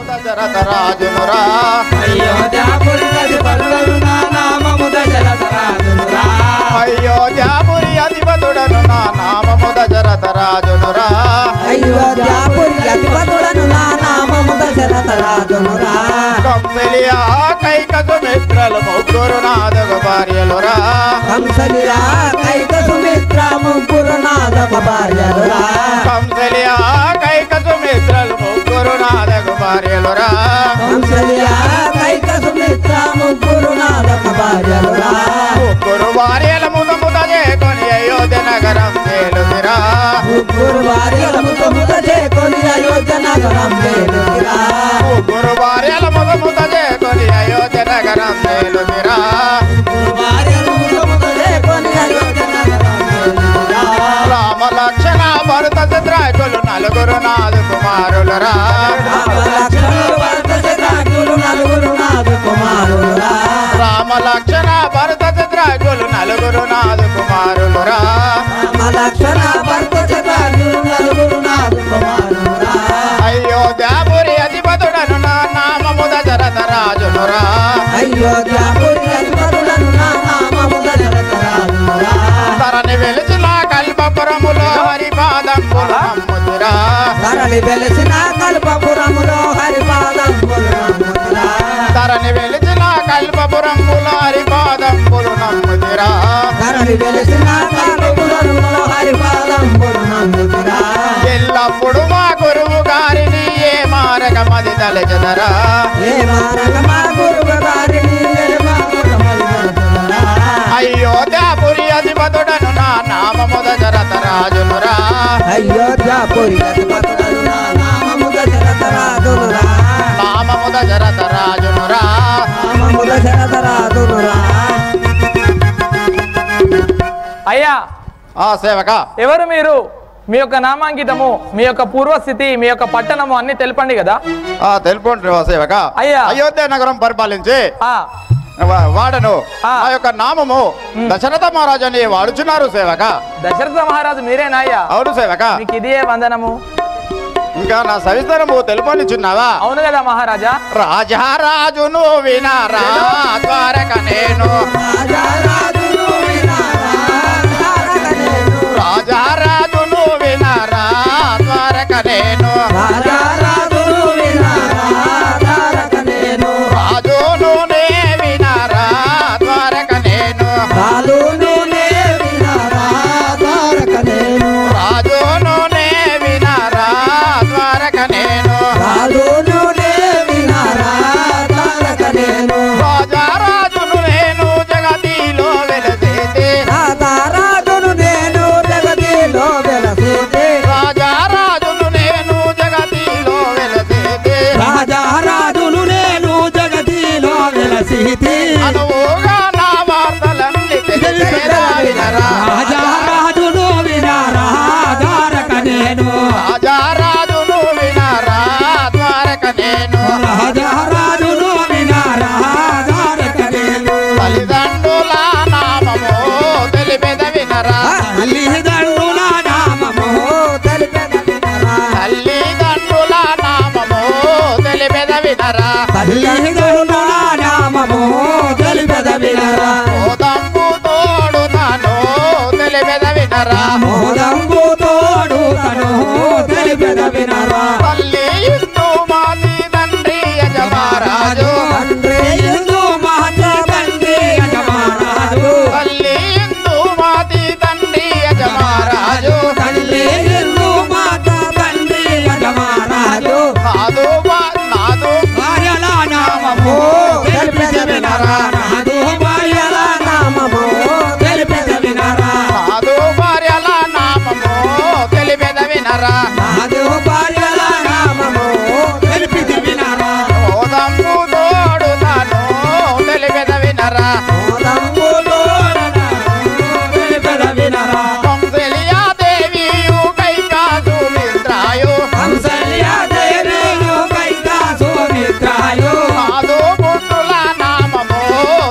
దశరథ రాజునురా అయోధ్యాపురి అధిపతుడను నా నామము దశరథ రాజునురా అయోధ్యాపురి అధిపతుడను నా నామము దశరథ రాజునురా అయోధ్యాపురి అధిపతుడను నా నామము దశరథ రాజునురా కంసలియా కైక సుమిత్రలు ముగ్గురు నాదగు భార్యలురా కంసలియా కైక సుమిత్ర ముగ్గురు నాదగు భార్యలురా కంసలియా కైక సుమిత్రలు ముగ్గురు నాదగు భార్యలురా కంసలియా కైక సుమిత్ర ముగ్గురు నాదగు భార్యలురా ముగ్గురు భార్యల ముద చేకొని అయోధ్య నగరం చేలుదిరా ముగ్గురు భార్యల ముద చేకొని అయోధ్య నగరం చేలుదిరా ముగ్గురు భార్యల ముద చేకొని అయోధ్య నగరం చేలుదిరా రామ లక్ష్మణ భరత శత్రుఘ్నులు నలుగురు నాదు కుమారులరా రామ లక్ష్మణ భరత శత్రుఘ్నులు నలుగురు నాదు కుమారులరా అయోధ్యాపురి అధిపతుడను నా నామము దశరథ రాజునురా తరణి వెలిసిన కల్పపురములో హరిపాదంబులు నమ్ముతిరా తరణి వెలిసిన కల్పపురములో హరిపాదంబులు నమ్ముతిరా తరణి వెలిసిన కల్పపురములో హరిపాదంబులు నమ్ముతిరా తరణి వెలిసిన కల్పపురములో హరిపాదంబులు నమ్ముతిరా ఎల్లప్పుడు మా గురువు గారిని ఏ మారగమది తలచెదరా ఏ మారగమా గురువు గారిని ఏ మారగమది తలచెదరా అయోధ్యాపురి అధిపతుడను నా నామము దశరథ రాజునురా అయోధ్యాపురి అధిపతుడను నా నామము దశరథ రాజునురా నామము దశరథ రాజునురా నామము దశరథ రాజునురా అయ్యా ఆ సేవక ఎవరు మీరు? మీ యొక్క నామాంకితము, మీ యొక్క పూర్వస్థితి, మీ యొక్క పట్టణము అన్ని తెలపండి కదా. తెలుపండి సేవక. అయ్యా అయోధ్య నగరం పరిపాలించి వాడను ఆ యొక్క నామము దశరథ మహారాజు అని వాడుచున్నారు సేవక. దశరథ మహారాజు మీరేనా అయ్యా? అవును సేవక. మీకు ఇదే వందనము. ఇంకా నా సవిస్తరము తెలుపనిచున్నావా? అవును కదా మహారాజా. రాజారాజును వినారా ద్వారక నేను రాజారాజును వినారా ద్వారక నేను రాజును నే వినారా ద్వారక నేను రాజును నే వినారా ద్వారక నేను రాజారాజును నేను జగతిలో వెలసేతే రాజారాజును నేను జగతిలో వెలసేతే అనువుగా నా వార్తలన్నీ తెలిసేరా వినరా రాజారాజును వినారా ద్వారక నేను తల్లిదండ్రుల నామము తెలిపెద వినరా తల్లిదండ్రుల నామము తెలిపెద వినరా మోదంబు తోడు తను తెలిపెద వినరా తల్లి ఇందు మాతి తండ్రి యజమారాజు తల్లి ఇందు మాతి తండ్రి యజమారాజు నాదు భార్యల నామము తెలిపెద వినరా నాదు భార్యల నామము తెలిపెద వినరా మోదంబు తోడు తాను తెలిపెద వినరా కంసలియా దేవియు కైకా సుమిత్రాయు నాదు పుత్రుల నామము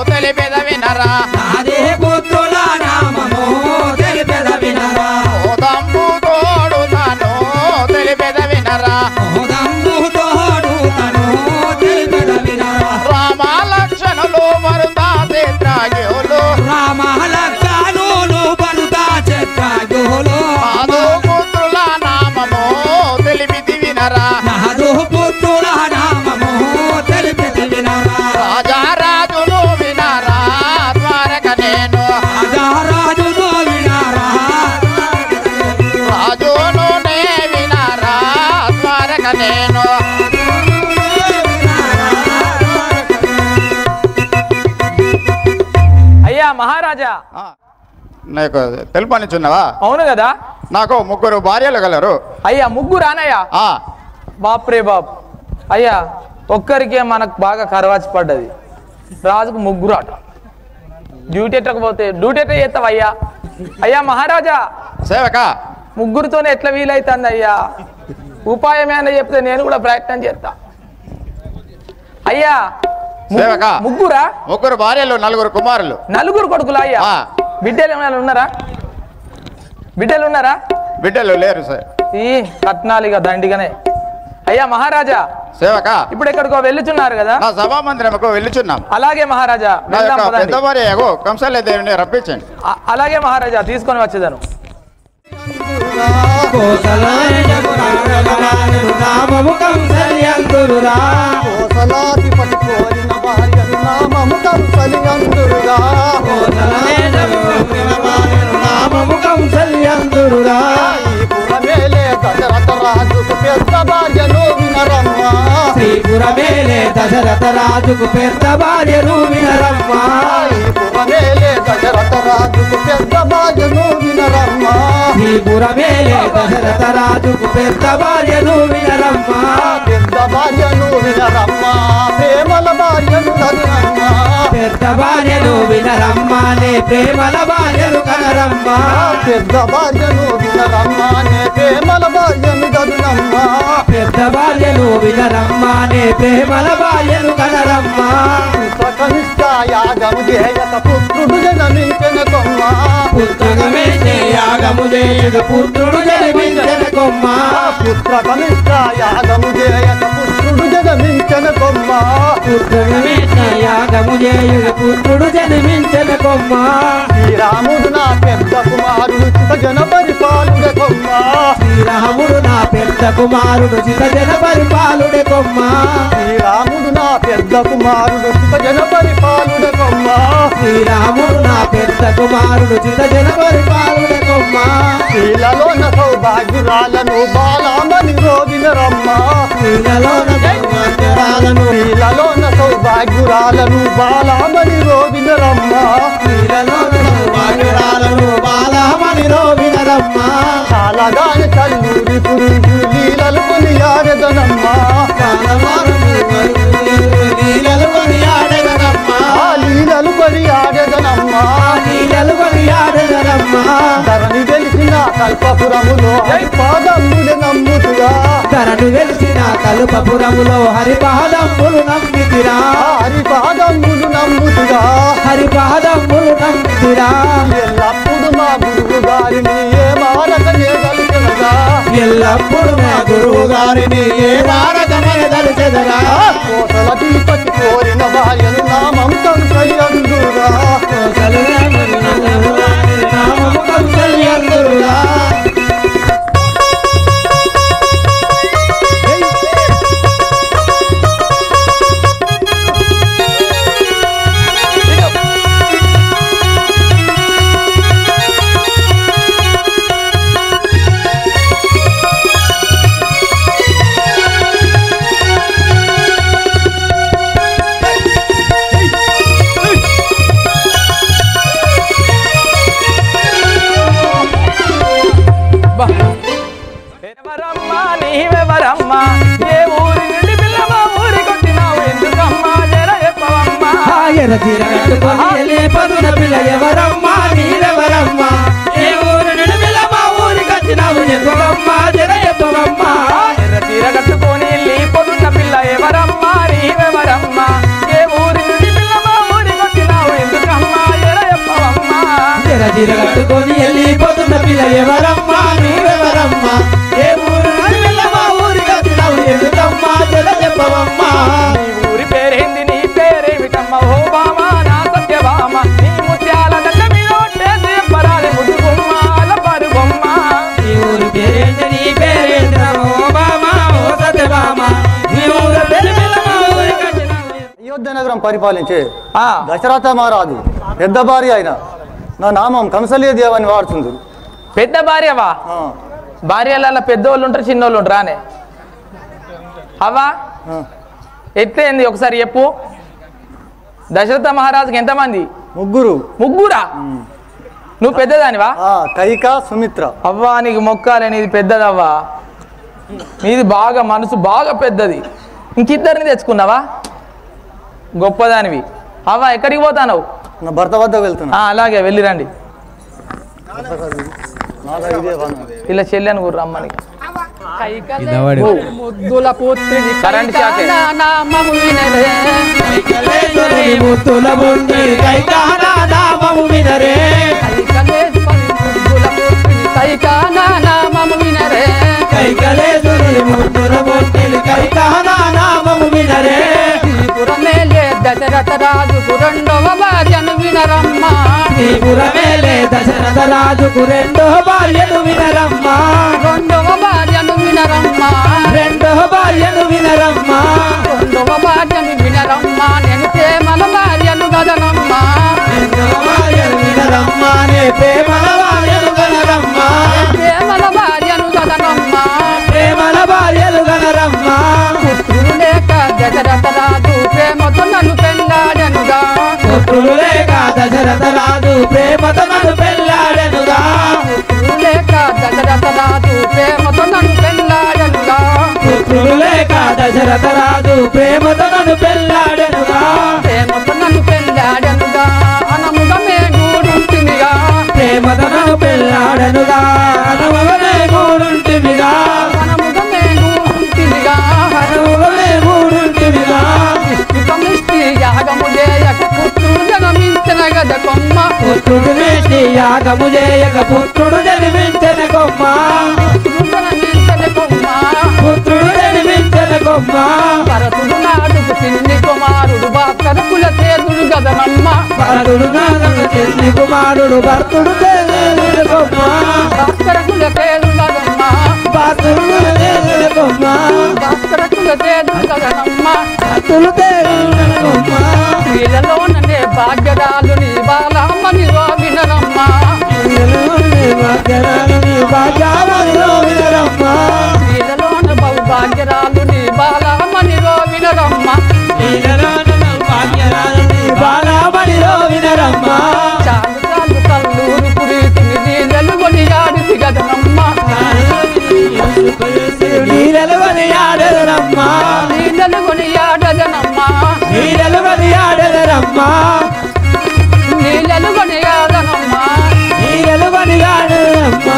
తెలిపెద వినరా మోదంబు తోడు తాను తెలిపెద వినరా మహారాజా నీకు తెలుపనిచున్నావా? అవును కదా. నాకు 3 భార్యలు గలరు. అయ్యా ముగ్గురానయ్యా? బాప్రే బాప్. అయ్యా ఒక్కరికే మనకు బాగా కరవాచి పడ్డది, రాజుకు 3 అట. డ్యూటీ ఎట్టకపోతే డ్యూటీ ఎట్ట చేస్తావు అయ్యా? అయ్యా మహారాజా సేవక 3తోనే ఎట్లా వీలైతుంది అయ్యా? ఉపాయం ఏమైనా చెప్తే నేను కూడా ప్రయత్నం చేస్తా. అయ్యా సేవక 3 భార్యలు 4 కుమారులు 4 కొడుకులా అయ్యా? బిడ్డలు ఏమైనా ఉన్నారా? బిడ్డలు లేరు సార్. ఈ కట్నాలిగా దండిగానే. అయ్యా మహారాజా సేవక ఇప్పుడు ఎక్కడికో వెళ్ళుచున్నారు కదా? నా సభా మందిరముకు వెళ్ళుచున్నాం. అలాగే మహారాజా పెద్ద భార్య కంసాల దేవిని రప్పించండి. అలాగే మహారాజా తీసుకొని వచ్చేదాను. నామము కంసలియందురురా కోసలాధిపతి కోరిన భార్యను నామము కంసలియందురురా నామము కంసలియందురురా పురమేలే దశరథ రాజుకు పెద్ద భార్యను వినరమ్మా శ్రీపురమేలే దశరథ రాజుకు పెద్ద భార్యను వినరమ్మా పురమేలే దశరథ రాజుకు పెద్ద భార్యను వినరమ్మా శ్రీపురమేలే దశరథ రాజుకు పెద్ద భార్యను వినరమ్మా పెద్ద భార్యను వినరమ్మా ప్రేమల భార్యను కనరమ్మా పెద్ద భార్యను వినరమ్మానే ప్రేమల భార్యను కనరమ్మా పెద్ద భార్యను వినరమ్మానే ప్రేమల భార్యను కనురమ్మా పెద్ద భార్యను వినరమ్మానే ప్రేమల భార్యను కనరమ్మా కనిష్ట యాగము చేయక పుత్రుడు జనమించిన కొమ్మ పుత్రమే యాగము చేయక పుత్రుడు జన్మించిన కొమ్మ పుత్ర కనిష్ట యాగము చేయక పుత్రుడు జనమించిన కొమ్మ పుత్రమే యాగము చేయక పుత్రుడు జన్మించిన కొమ్మ శ్రీరాముడు నా పెద్ద కుమారుడు చిత జన పరిపాలుడే కొమ్మ శ్రీరాముడు నా పెద్ద కుమారుడు చిత జన పరిపాలుడే కొమ్మ శ్రీరాముడు నా పెద్ద కుమారుడు చిత జన పరిపాలుడే కొమ్మ శ్రీరాముడు నా పెద్ద కుమారుడు చిత జన పరిపాలుడే కొమ్మ శ్రీలలోన సౌభాగ్యురాలను బాలామని రోగినరమ్మ శ్రీలలోన సౌభాగ్యురాలను శ్రీలలోన సౌభాగ్యురాలను బాలామని రోగినరమ్మ శ్రీలలోన సౌభాగ్యురాలను బాలామని రోగినరమ్మ చాలగాని కల్లూరి పురుగు లీలలు కొనియాడదనమ్మ లీలలు కొనియాడదనమ్మ లీలలు కొనియాడదనమ్మ లీలలు కొనియాడదనమ్మ ధరణి తెలిసిన కల్పపురములో పాదములు నమ్ముతుగా ధరణి వెలిసిన కల్పపురములో హరిపాదములు నమ్మితిరా హరిపాదములు నమ్ముతుగా హరిపాదములు నమ్మితిరా ఎల్లప్పుడు మా గురువు గారిని ఏ మారక చేయగలుగునగా ఎల్లప్పుడు మా గురువు గారిని ఏ మారకమే దలిచెదరా కోసలధిపతి కోరిన భార్యను నామం కంసలియందురుగా నామము కంసలియందురుగా ఎవరమ్మా నీవెవరమ్మా? ఏ ఊరి నుండి పిల్లమా ఊరి కొట్టినావు ఎందుకమ్మా? జర చెప్పవమ్మా. ఎర్ర చీర కట్టుకొని పదున పిల్ల ఎవరమ్మా నీవెవరమ్మా? ఏ ఊరు నుండి పిల్లమా ఊరికి వచ్చినావు ఎందుకమ్మా? జర చెప్పవమ్మా. ఎర్ర చీర కట్టుకొని పొదున్న పిల్ల ఎవరమ్మా? నీవెవరమ్మా? ఏ ఊరి నుండి పిల్లమా ఊరి కొట్టినావు ఎందుకమ్మా? జర చెప్పవమ్మా. ఎర్ర చీర కట్టుకొని పదున పిల్ల ఎవరమ్మా నీవెవరమ్మా? ఏ ఊరు నుండి పిల్లమా ఊరికి వచ్చినావు ఎందుకమ్మా? జర చెప్పవమ్మా. నీ ఊరి పేరేంది? నీ పేరేమిటమ్మా? ఓ బామా నా సత్యభామ, నీ ముత్యాల దండ మీద ఒట్టేసి చెప్పరాలి ముద్దుగుమ్మ అలపారు బొమ్మ. నీ ఊరి పేరేంటి? నీ పేరేంటి? ఓ బామా ఓ సత్యభామ, నీ ఊరు పెళ్లి పిల్లమా ఊరికి వచ్చినావు. అయోధ్య నగరం పరిపాలించే ఆ, దశరథ మహారాజు పెద్ద భార్య అయిన నా నామం కంసలీ దేవని వాడుతుంది పెద్ద భార్యవా? భార్యలలో పెద్దోళ్ళు ఉంటారు, చిన్నోళ్ళు ఉంటారు అనే అవ్వా ఎట్లయింది ఒకసారి చెప్పు. దశరథ మహారాజుకి ఎంతమంది? ముగ్గురా? నువ్వు పెద్దదానివా? కైక సుమిత్ర. అవ్వా నీకు మొక్కాలే, నీది పెద్దదవ్వా, నీది బాగా మనసు బాగా పెద్దది. ఇంకిద్దరిని తెచ్చుకున్నావా? గొప్పదానివి. అవ్వా ఎక్కడికి పోతావు? నా భర్త వద్దకు వెళ్తున్నా. అలాగే వెళ్ళిరండి. ఇలా చెల్లెను కూడా రమ్మని. ముద్దుల పుత్రిని కరెంట్ షాక్ నామము వినరే, ముద్దుల పుత్రిని కైకా నామము వినరే, ముద్దుల పుత్రిని కైకా నామము వినరే, కైకలేశ్వరి ముద్దుల పుత్రిని కైకా నామము వినరే. త్రిపురమేలే దశరథ రాజుకు రెండవ భార్యను వినరమ్మా, త్రిపురమేలే దశరథ రాజుకు రెండవ భార్యను వినరమ్మా, రెండవ భార్యను వినరమ్మా, రెండవ భార్యను వినరమ్మా, రెండవ భార్యను వినరమ్మా, నేను ప్రేమల భార్యను గదనమ్మా, రెండవ భార్యను వినరమ్మా, నే ప్రేమల భార్యను గదనమ్మా, ప్రేమల భార్యను గదనమ్మా, ప్రేమల భార్యను గదనమ్మా. పుత్రులు లేక దశరథ రాజు ప్రేమతో నన్ను పెళ్ళాడనుగా, పుత్రులు లేక దశరథ రాజు ప్రేమతో నన్ను పెళ్ళాడనుగా, పుత్రులు లేక దశరథ రాజు ప్రేమతో నన్ను పెళ్ళాడనుగా, పుత్రులు లేక దశరథ రాజు ప్రేమతో నన్ను పెళ్ళాడనుగా, ప్రేమతో నన్ను పెళ్ళాడనుగా, అనముగమే గూడుంటిమిగా, ప్రేమతో నన్ను పెళ్ళాడనుగా, అనముగమే గూడుంటిమిగా, అనముగమే గూడుంటిమిగా, అనముగమే గూడుంటిమిగా. ఇష్టికమిష్టి యాగము చేయక పుత్రుడు జన్మించిన గద కొమ్మ, పుత్రుడు వేష్టి యాగము చేయక పుత్రుడు జన్మించిన కొమ్మ, పుత్రుడు జన్మించిన కొమ్మ, పుత్రుడు జన్మించిన కొమ్మ. భరతుడు నాడుకు చిన్ని కుమారుడు భాస్కర కుల తేజుడు గదనమ్మ, భరతుడు నాడుకు చిన్ని కుమారుడు భరతుడు తేజుడు కొమ్మ, భాస్కర కుల తేజుడు గదమ్మ, భాస్కర కుల తేజుడు కొమ్మ, భాస్కర కుల తేజుడు గదనమ్మ, భరతుడు తేజుడు కొమ్మ. స్త్రీలలోనే భాగ్యరాలు నీ బాలమ్మని వినరమ్మ, స్త్రీలలోనే భాగ్యరాలు నీ బాలమ్మని వినరమ్మ, స్త్రీలలోన బహు భాగ్యరాలు నీ బాలమ్మని వినరమ్మ, స్త్రీలలోన భాగ్యరాలు నీ బాలమ్మని వినరమ్మ. చాలు చాలు కల్లూరు పురీతిని నీళ్ళలు కొనియాడి గదనమ్మ, నీళ్ళలు కొనియాడదనమ్మ, నీళ్ళలు కొనియాడదనమ్మ, నీళ్ళలు కొనియాడదనమ్మ, నీళ్ళలు కొనియాడనమ్మ, నీళ్ళలు కొనియాడదనమ్మ.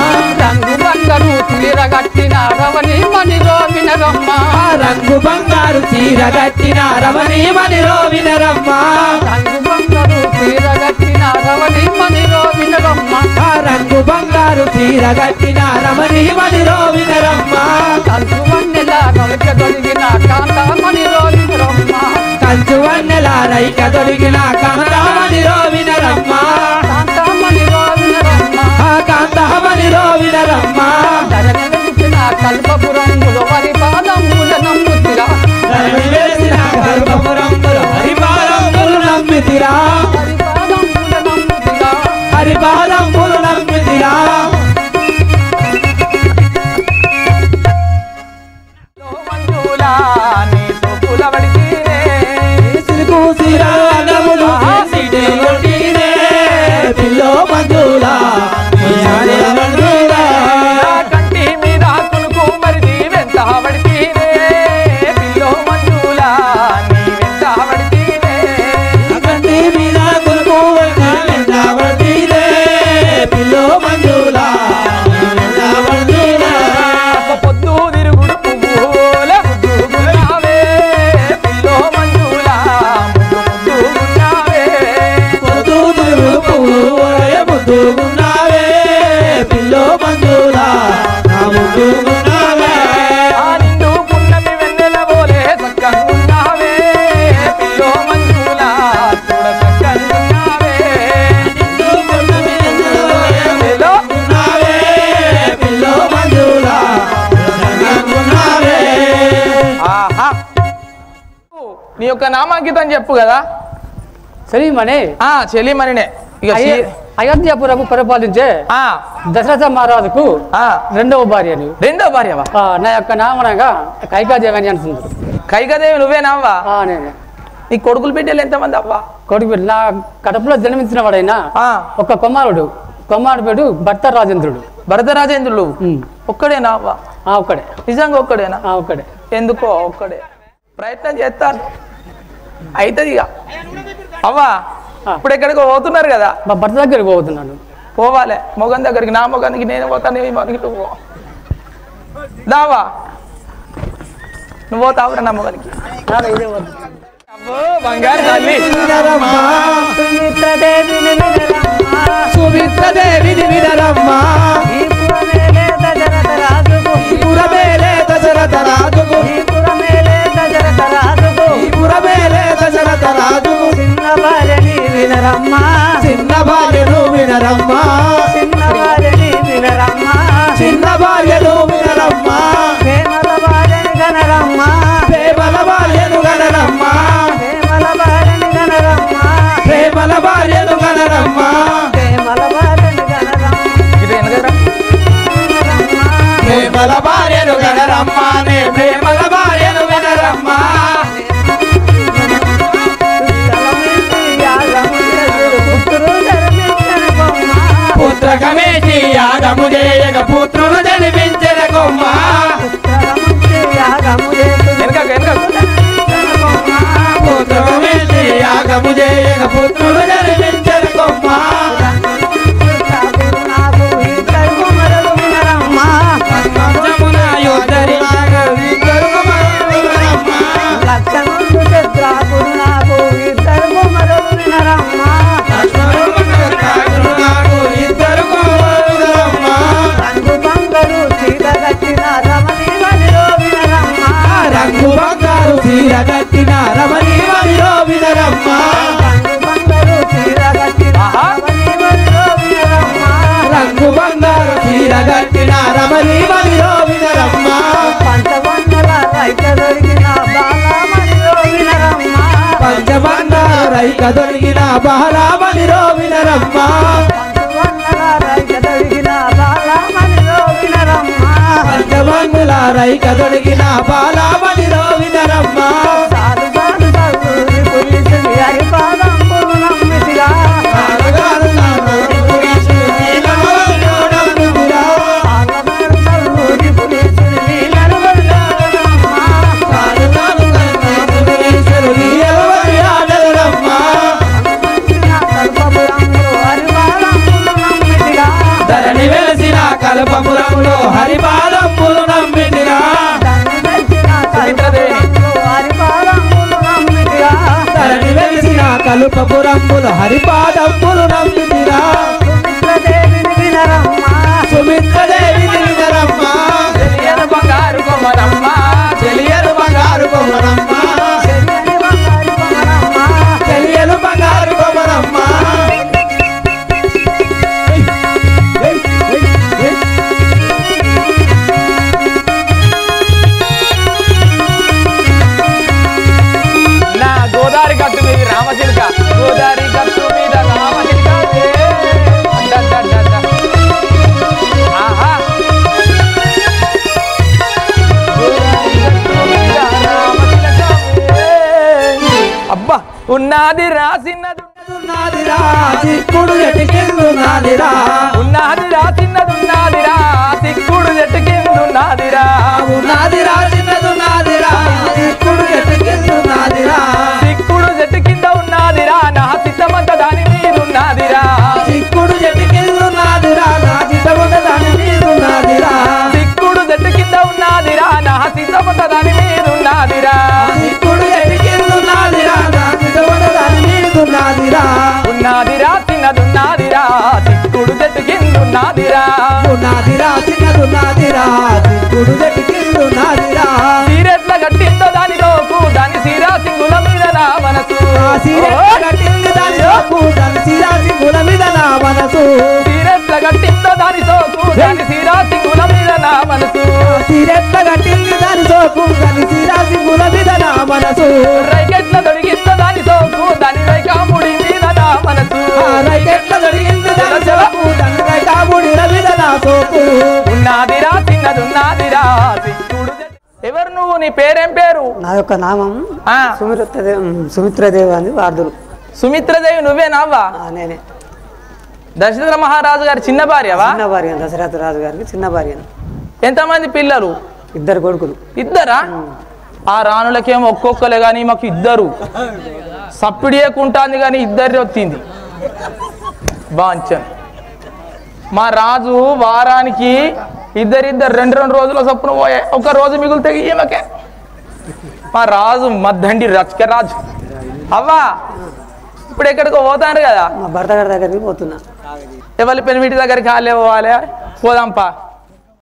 రంగు బంగారు చీర కట్టిన రమణి మణిలో వినరమ్మ, రంగు బంగారు చీర కట్టిన రమణి మణిలో వినరమ్మ, రంగు బంగారు చీర కట్టిన రమణి మణిలో వినరమ్మ, రంగు బంగారు చీర కట్టిన రమణి మణిలో వినరమ్మ. కంచు వన్నెల నొలక దొరికిన కాంతామణిలో వినరమ్మ, కంచు వన్నెల రైక దొరికిన కాంతామణిలో వినరమ్మ, కాంతామణిలో వినరమ్మ, కాంతామణిలో వినరమ్మ. ధరణిన కల్పపురంబులు వరి పాదముల నమ్ముతిరా, ధరణిన కల్పపురంబులు హరి పాదములు నమ్మితిరా, హరి పాదముల నమ్మితిరా, హరి పాదములు నమ్మితిరా. పిల్లో మంజులా కంటి మీద కునుకు మరి వెంట పడితేనే, పిల్లో మంజులా నీ వెంట పడితేనే, కంటి మీద కునుకు వెంట పడితేనే, పిల్లో మంజులా వెంట పడితేనే. పొద్దు తిరుగుడు పువ్వుల ముద్దుగున్నావే, పిల్లో మంజులా ముద్దుగున్నావే, పొద్దు తిరుగుడు పువ్వుల ముద్దుగున్నావే, పిల్లో మంజులా ముద్దుగున్నావే. ఆ నిండు పున్నమి వెన్నెల పోలే చక్కగున్నావే, పిల్లో మంజులా చూడ చక్కగున్నావే, నిండు పున్నమి వెన్నెల పోలే పిల్లో మంజులా చక్కగున్నావే. ఆహా, నీ యొక్క నామాంకితం చెప్పు కదా. చెలిమణి చెలిమణినే. ఇక అయోధ్యాపురము పరిపాలించే దశరథ మహారాజుకు రెండవ భార్యని. రెండవ భార్యవా? నా యొక్క నామనగా కైకాదేవి అని అంటుంది. కైకాదేవి నువ్వేనావా? నేనే. నీ కొడుకులు బిడ్డలు ఎంతమంది అవ్వా? కొడుకు బిడ్డ నా కడపలో జన్మించిన వాడైనా ఒక కుమారుడు పేరు భర్తరాజేంద్రుడు. భరతరాజేంద్రుడు ఒక్కడేనా అవ్వా? ఒక్కడే. నిజంగా ఒక్కడేనా? ఒక్కడే. ఎందుకో ఒక్కడే. ప్రయత్నం చేస్తాను అవుతుంది ఇక. అవ్వా ఇప్పుడు ఎక్కడికి పోతున్నారు కదా? మా భర్త దగ్గరికి పోతున్నాను. పోవాలి మొగన్ దగ్గరికి. నా మొగానికి నేను పోతాను, ఈ మొగనికి నువ్వు దావా. నువ్వు పోతావురా నా మొగానికి. బంగారు తల్లి సుమిత్రదేవిని వినరమ్మా, పురమేలే దశరథ రాజుకు, పురమేలే దశరథ రాజుకు, చిన్న భార్యని వినరమ్మా, చిన్న భార్యను వినరమ్మా, చిన్న భార్యని వినరమ్మా, చిన్న భార్యను వినరమ్మా, ప్రేమల భార్యని గనరమ్మా, ప్రేమల భార్యను గనరమ్మా, ప్రేమల భార్యని గనరమ్మా, ప్రేమల భార్యను గనరమ్మా, ప్రేమల భార్యని గనరమ్మా, ప్రేమల భార్యను గనరమ్మా, నే ప్రేమల భార్యను వినరమ్మా, పుత్రకమేసి యాగము చేయగ పుత్రులు జన్మించిన కొమ్మ, పుత్రకమేసి యాగము చేయగ పుత్రులు జన్మించిన కొమ్మ, రంగు బంగారు చీర కట్టిన రమణీ వనిలో వినరమ్మా, రంగు బంగారు చీర కట్టిన రమణీ వనిలో వినరమ్మా, పంచబండల రైక దొరికిన బాలమణిలో వినరమ్మా, పంచబండారు రైక దొరికిన బాలమణిలో వినరమ్మా, పంచబండల రైక దొరికిన బాలమణిలో వినరమ్మా, పంచబండుల రైక దొరికిన బాలమణిలో వినరమ్మా, సాధు సాధు సాధుని పులిసిని హరిపాదంబులు నమ్మితిగా, నాన్నగారు నాన్నగారు నీలమణిలోడమ్మిదిరా, ఆలగారు సాధుని పులిసిని నీలరుగరుగాడనమ్మా, నాన్నగారు నాన్నగారు నీలమణి ఆడరమ్మా, కల్పపురంలో హరిపాదంబులు నమ్మితిగా, ధరణి వెలసిన కల్పపురంలో హరిపాదంబులు నమ్మితిరా, ధరణి వెలిసిన కల్పపురంబులు హరిపాదంబులు నమ్మితిరా, సుమిత్రదేవిని వినరమ్మా, సుమిత్రదేవిని వినరమ్మా, తెలియని బంగారు కొమ్మరమ్మ, తెలియను బంగారు కొమ్మరమ్మా, చెరియని బంగారు కొమరమ్మా, తెలియను బంగారు కొమ్మరమ్మా, నా గోదావరి గట్టు మీద రామచిలుక, గోదావరి గట్టు మీద రామచిలుక, ఆహా గోదావరి గట్టు మీద రామచిలుక, అబ్బా ఉన్నది రాసిన్నది నాదిరా చిక్కుడు ఎటుకెళ్ళునాదిరా, ఉన్నది రాసిన్నదున్నదిరా, సిక్కుడు చెట్టు కిందున్నదిరా, నాదిరా చిన్నదున్నాదిరా, చిక్కుడు ఎటుకెళ్ళునాదిరా, సిక్కుడు చెట్టు కింద ఉన్నదిరా, నా సిద్ధమంత దాని మీద ఉన్నదిరా, చిక్కుడు ఎటుకెళ్ళునాదిరా, నా చిత్తమున దాని మీదున్నాదిరా, సిక్కుడు చెట్టు కింద ఉన్నదిరా, నా సిద్ధమంత దాని మీద ఉన్నదిరా, చిక్కుడు ఎటుకెళ్ళునాదిరా, నా చిత్తమున దాని మీదున్నాదిరా, ఉన్నదిరా చిన్నదున్నదిరా, సిక్కుడు చెట్టు కిందున్నదిరా, నాదిరా చిన్నదున్నాదిరా, చిక్కుడు ఎటుకెళ్ళునాదిరా, సీరెట్ల గట్టిందో దాని రోకు, దాని సీరా సింగుల మీద నా మనసు, కట్టింది దాని సోకు, దాని సిరాసి కుల మీద నా మనసు, సీరెట్ల గట్టిందో దాని సోకు, దాని సీరా సింగుల మీద నా మనసు, సిరెట్ల కట్టింది దాని సోకు, దాని సిరాసి కుల మీద నా మనసు, రైకెట్ల దొరికిందో దాని సోకు, దాని రైకాముడి మీద నా మనసు, రైకెట్ల దొరికింది దాని సోకు, దాని రైకాముడి మీద నా సోకు, ఉన్నదిరా చిన్నదున్నదిరా, సిక్కుడు చెట్టు. ఎవరు నువ్వు? నీ నీ పేరేం పేరు? నా యొక్క నామం సుమిత్రదేవి అని వార్దులు. సుమిత్రదేవి నువ్వేనావా? నేనే. దశరథ మహారాజు గారి చిన్న భార్యవా? చిన్న భార్య, దశరథ రాజు గారికి చిన్న భార్య. ఎంతమంది పిల్లలు? 2 కొడుకులు. ఇద్దరా? ఆ రాణులకేమో ఒక్కొక్కలే కానీ మాకు ఇద్దరు. సప్పిడియకుంటాంది కానీ ఇద్దరి వచ్చింది బాంచన్. మా రాజు వారానికి ఇద్దరిద్దరు 2 రోజుల చొప్పున పోయే, ఒక రోజు మిగులుతే ఈమెకే. మా రాజు మద్దండి రాజు. అవ్వా ఇప్పుడు ఎక్కడికో పోతాను కదా, మా భర్త గారి దగ్గరికి పోతున్నా. ఎవరి పెనిమిటి దగ్గరికి కాలే పోవాలి, పోదాంపా.